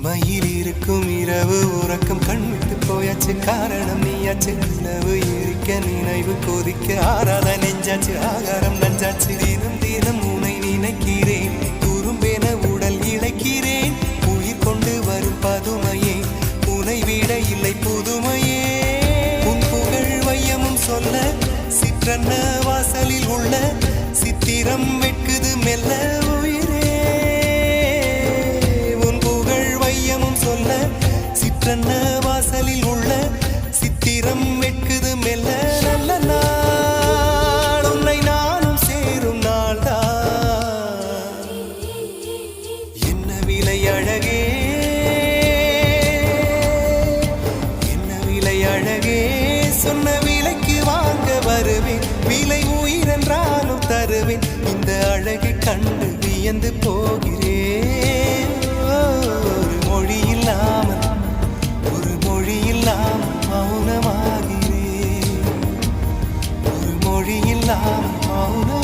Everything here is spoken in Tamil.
தனிமையில் இருக்கும் இரவு உறக்கம் கண்விட்டு போயாச்சு காரணம் நீயாச்சு நிலவு இருக்க நினைவு கொதிக்க ஆறாத நெஞ்சாச்சு ஆகாரம் நஞ்சாச்சு தினம் தினம் உனை நினைக்கிறேன் குறும்பென உடல் இழைக்கிறேன் உயிர் கொண்டு வரும் பதுமையே உனை விட இல்லை புதுமையே உன் புகழ் வையமும் சொல்ல சிற்றன்ன வாசலில் உள்ள சித்திரம் வெட்குது மெல்ல உயிரே சொல்ல சிற்றன்ன வாசலில் உள்ள சித்திரம் வெட்குது மெல்ல நல்ல நாள் உன்னை நானும் சேரும் நாள்தான் என்ன விலை அழகே என்ன விலை அழகே சொன்ன விலைக்கு வாங்க வருவேன் விலை உயிரென்றாலும் தருவேன் இந்த அழகை கண்டு வியந்து போகிறேன் ஒரு மொழி இல்லாமல் மௌனமாகிறேன் ஒரு மொழி இல்லாமல் மௌன